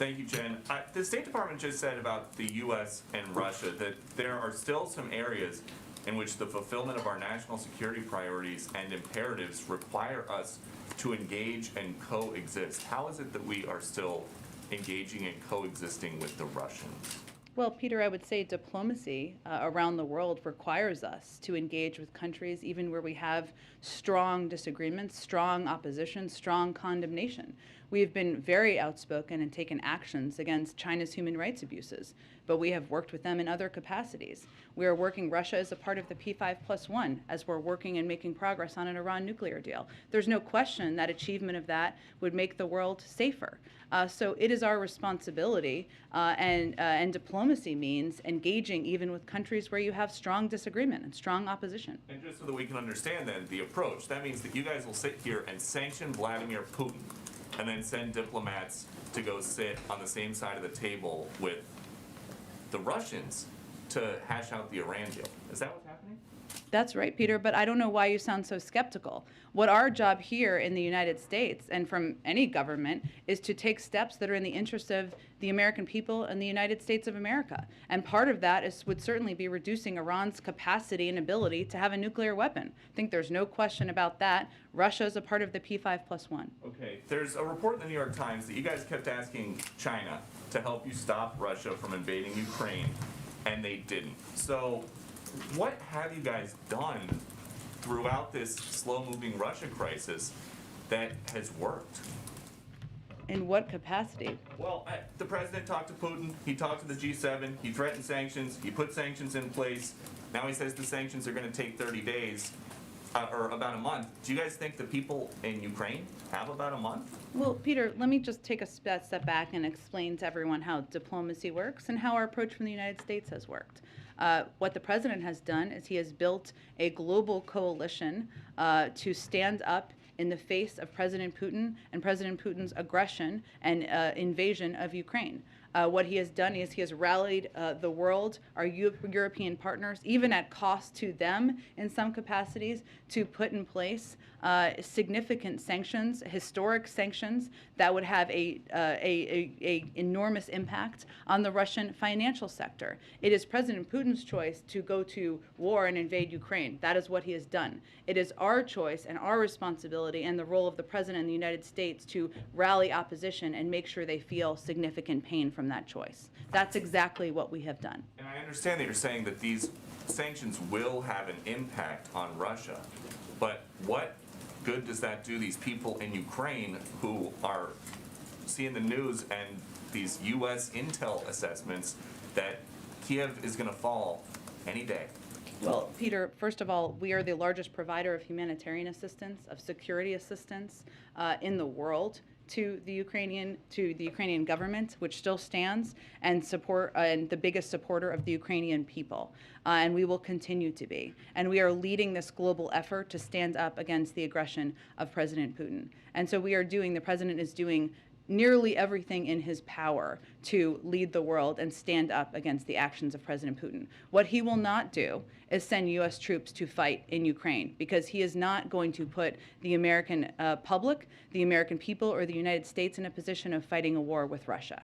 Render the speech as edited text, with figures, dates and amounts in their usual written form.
Thank you, Jen. The State Department just said about the U.S. and Russia that there are still some areas in which the fulfillment of our national security priorities and imperatives require us to engage and coexist. How is it that we are still engaging and coexisting with the Russians? Well, Peter, I would say diplomacy around the world requires us to engage with countries even where we have strong disagreements, strong opposition, strong condemnation. We have been very outspoken and taken actions against China's human rights abuses, but we have worked with them in other capacities. We are working Russia as a part of the P5+1 as we're working and making progress on an Iran nuclear deal. There's no question that achievement of that would make the world safer. So it is our responsibility, and diplomacy means engaging even with countries where you have strong disagreement and strong opposition. And just so that we can understand then the approach, that means that you guys will sit here and sanction Vladimir Putin and then send diplomats to go sit on the same side of the table with the Russians to hash out the Iran deal. Is that what's happening? That's right, Peter, but I don't know why you sound so skeptical. What our job here in the United States and from any government is to take steps that are in the interest of the American people and the United States of America. And part of that would certainly be reducing Iran's capacity and ability to have a nuclear weapon. I think there's no question about that. Russia is a part of the P5+1. Okay, there's a report in the New York Times that you guys kept asking China to help you stop Russia from invading Ukraine, and they didn't. So what have you guys done throughout this slow-moving Russia crisis that has worked? In what capacity? Well, the president talked to Putin, he talked to the G7, he threatened sanctions, he put sanctions in place. Now he says the sanctions are going to take 30 days, or about a month. Do you guys think the people in Ukraine have about a month? Well, Peter, let me just take a step back and explain to everyone how diplomacy works and how our approach from the United States has worked. What the president has done is he has built a global coalition to stand up in the face of President Putin and President Putin's aggression and invasion of Ukraine. What he has done is he has rallied the world, our European partners, even at cost to them in some capacities, to put in place significant sanctions, historic sanctions that would have a enormous impact on the Russian financial sector. It is President Putin's choice to go to war and invade Ukraine. That is what he has done. It is our choice and our responsibility and the role of the President of the United States to rally opposition and make sure they feel significant pain from that choice. That's exactly what we have done. And I understand that you're saying that these sanctions will have an impact on Russia, but what good does that do these people in Ukraine who are seeing the news and these U.S. intel assessments that Kiev is going to fall any day? Well, Peter, first of all, we are the largest provider of humanitarian assistance, of security assistance in the world to the Ukrainian government, which still stands, and the biggest supporter of the Ukrainian people. And we will continue to be. And we are leading this global effort to stand up against the aggression of President Putin. And so the president is doing nearly everything in his power to lead the world and stand up against the actions of President Putin. What he will not do is send U.S. troops to fight in Ukraine, because he is not going to put the American public, the American people, or the United States in a position of fighting a war with Russia.